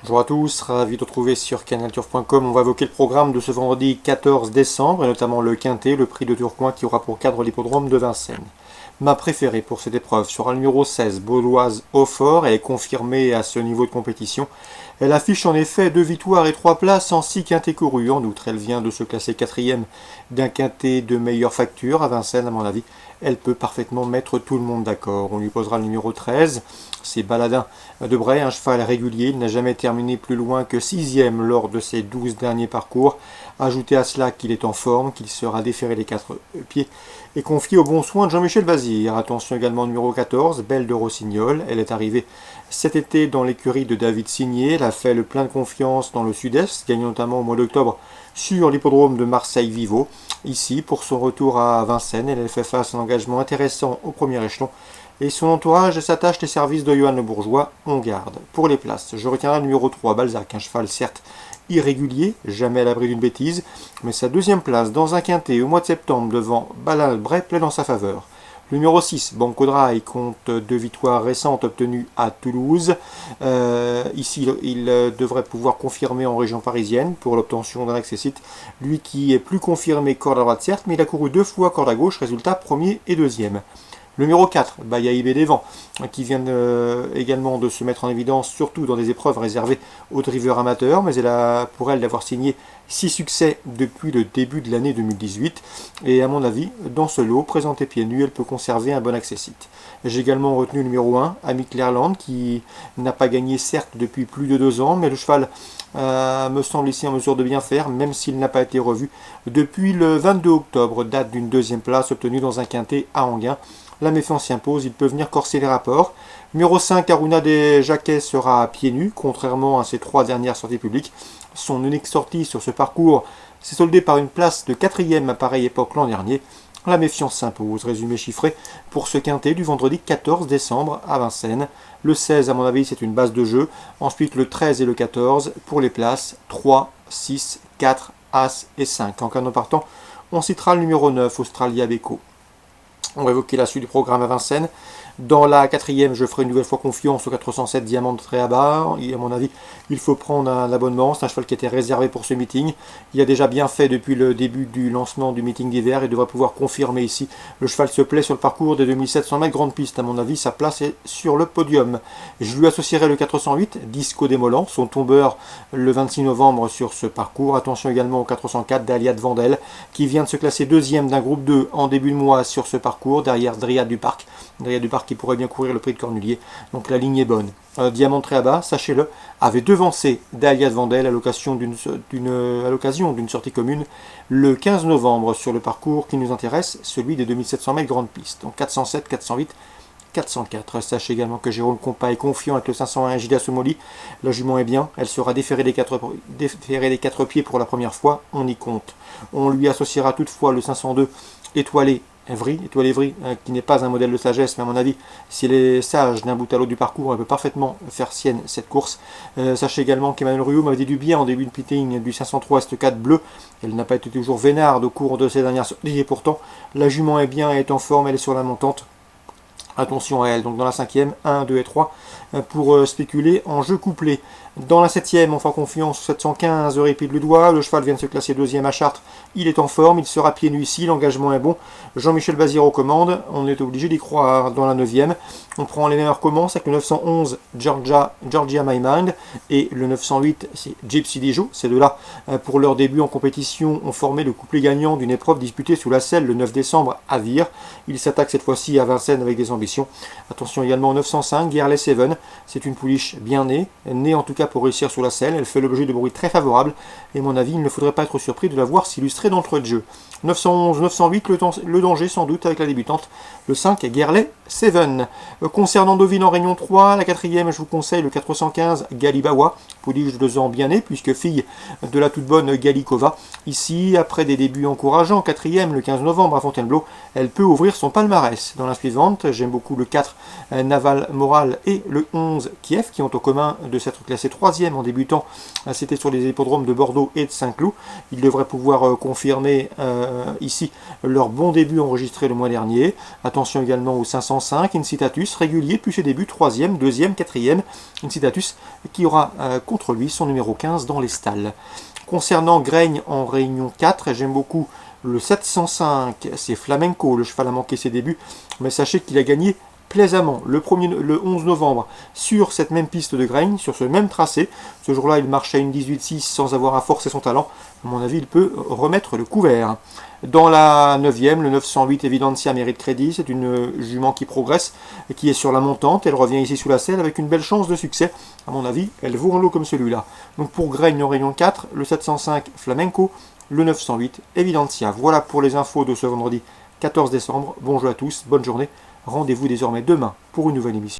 Bonjour à tous, ravi de retrouver sur canalturf.com. On va évoquer le programme de ce vendredi 14 décembre et notamment le Quintet, le prix de Tourcoing qui aura pour cadre l'hippodrome de Vincennes. Ma préférée pour cette épreuve sera le numéro 16, Baudoise Hautfort. Elle est confirmée à ce niveau de compétition. Elle affiche en effet 2 victoires et 3 places en 6 quintets courus. En outre, elle vient de se classer 4e d'un quintet de meilleure facture à Vincennes, à mon avis. Elle peut parfaitement mettre tout le monde d'accord. On lui posera le numéro 13. C'est Baladin de Bray, un cheval régulier. Il n'a jamais terminé plus loin que 6e lors de ses 12 derniers parcours. Ajoutez à cela qu'il est en forme, qu'il sera déféré les 4 pieds et confié au bon soin de Jean-Michel Bazir. Attention également au numéro 14, Belle de Rossignol. Elle est arrivée cet été dans l'écurie de David Signé. Elle a fait le plein de confiance dans le sud-est, gagnant notamment au mois d'octobre sur l'hippodrome de Marseille-Vivo. Ici, pour son retour à Vincennes, elle fait face à un engagement intéressant au premier échelon. Et son entourage s'attache les services de Johan Le Bourgeois. On garde. Pour les places, je retiendrai le numéro 3, Balzac, un cheval certes irrégulier, jamais à l'abri d'une bêtise, mais sa deuxième place dans un quintet au mois de septembre devant Balal Bray plaît en sa faveur. Le numéro 6, Banco Dry, compte 2 victoires récentes obtenues à Toulouse. Ici, il devrait pouvoir confirmer en région parisienne pour l'obtention d'un accessite. Lui qui est plus confirmé corde à droite certes, mais il a couru 2 fois corde à gauche, résultat premier et deuxième. Le numéro 4, Bayaïb des Vents, qui vient également de se mettre en évidence, surtout dans des épreuves réservées aux drivers amateurs, mais elle a pour elle d'avoir signé 6 succès depuis le début de l'année 2018. Et à mon avis, dans ce lot, présenté pieds nus, elle peut conserver un bon accessite. J'ai également retenu le numéro 1, Ami Clairland, qui n'a pas gagné certes depuis plus de 2 ans, mais le cheval me semble ici en mesure de bien faire, même s'il n'a pas été revu depuis le 22 octobre, date d'une deuxième place obtenue dans un quintet à Anguin. La méfiance s'impose, il peut venir corser les rapports. Numéro 5, Aruna des Jacquet sera à pieds nus, contrairement à ses 3 dernières sorties publiques. Son unique sortie sur ce parcours s'est soldée par une place de 4e à pareille époque l'an dernier. La méfiance s'impose. Résumé chiffré pour ce quintet du vendredi 14 décembre à Vincennes. Le 16, à mon avis, c'est une base de jeu. Ensuite, le 13 et le 14 pour les places 3, 6, 4, As et 5. En canon partant, on citera le numéro 9, Australia Beko. On va évoquer la suite du programme à Vincennes. Dans la 4e, je ferai une nouvelle fois confiance au 407 Diamant de Tréabar. À mon avis, il faut prendre un abonnement. C'est un cheval qui était réservé pour ce meeting. Il a déjà bien fait depuis le début du lancement du meeting d'hiver et devrait pouvoir confirmer ici. Le cheval se plaît sur le parcours des 2700 mètres grande piste. À mon avis, sa place est sur le podium. Je lui associerai le 408 Disco Démolant, son tombeur le 26 novembre sur ce parcours. Attention également au 404 d'Aliade Vandel qui vient de se classer 2e d'un groupe 2 en début de mois sur ce parcours derrière Dryade du Parc. Dryade du Parc qui pourrait bien courir le prix de Cornulier. Donc la ligne est bonne. Diamant Tréabat, sachez-le, avait devancé Dahlia de Vandel à l'occasion d'une sortie commune le 15 novembre sur le parcours qui nous intéresse, celui des 2700 mètres grande piste. Donc 407, 408, 404. Sachez également que Jérôme Compas est confiant avec le 501 Gilles Somoli. La jument est bien, elle sera déférée des 4 pieds pour la première fois, on y compte. On lui associera toutefois le 502 Étoilé Evry, qui n'est pas un modèle de sagesse, mais à mon avis, si elle est sage d'un bout à l'autre du parcours, elle peut parfaitement faire sienne cette course. Sachez également qu'Emmanuel Rioux m'avait dit du bien en début de pitting du 503 Est4 bleu. Elle n'a pas été toujours vénarde au cours de ces dernières sorties, et pourtant, la jument est bien, elle est en forme, elle est sur la montante. Attention à elle, donc dans la 5e, 1, 2 et 3 pour spéculer en jeu couplé. Dans la 7e, on fera confiance au 715 de Répide le Doigt. Le cheval vient de se classer 2e à Chartres. Il est en forme, il sera pieds nus ici, l'engagement est bon. Jean-Michel Bazir aux commandes, on est obligé d'y croire. Dans la 9e, on prend les meilleurs commences avec le 911 Georgia My Mind et le 908 c'est Gypsy Dijon. Ces deux-là, pour leur début en compétition, ont formé le couplet gagnant d'une épreuve disputée sous la selle le 9 décembre à Vire. Ils s'attaquent cette fois-ci à Vincennes avec des ambitions. Attention également au 905 Guerlet Seven. C'est une pouliche bien née en tout cas pour réussir sur la selle. Elle fait l'objet de bruits très favorables et à mon avis, il ne faudrait pas être surpris de la voir s'illustrer d'entrée de jeu. 911, 908, le danger sans doute avec la débutante. Le 5 Guerlet Seven. Concernant Deauville en Réunion 3, la 4e, je vous conseille le 415 Galibawa, pouliche de 2 ans bien née, puisque fille de la toute bonne Galikova. Ici, après des débuts encourageants, 4e le 15 novembre à Fontainebleau, elle peut ouvrir son palmarès. Dans la suivante, j'aime beaucoup le 4 Naval Moral et le 11 Kiev, qui ont en commun de s'être classés 3e en débutant. C'était sur les hippodromes de Bordeaux et de Saint-Cloud. Ils devraient pouvoir confirmer ici leur bon début enregistré le mois dernier. Attention également au 500 705, Incitatus, régulier depuis ses débuts, 3e, 2e, 4e. Incitatus qui aura contre lui son numéro 15 dans les stalles. Concernant Graigne en réunion 4, j'aime beaucoup le 705, c'est Flamenco, le cheval a manqué ses débuts, mais sachez qu'il a gagné plaisamment le 11 novembre sur cette même piste de Graigne, sur ce même tracé. Ce jour-là, il marche à une 18-6 sans avoir à forcer son talent. À mon avis, il peut remettre le couvert. Dans la 9e, le 908 Evidencia mérite crédit. C'est une jument qui progresse et qui est sur la montante. Elle revient ici sous la selle avec une belle chance de succès. À mon avis, elle vaut un lot comme celui-là. Donc pour Graigne en rayon 4, le 705 Flamenco, le 908 Evidencia. Voilà pour les infos de ce vendredi 14 décembre. Bonjour à tous, bonne journée. Rendez-vous désormais demain pour une nouvelle émission.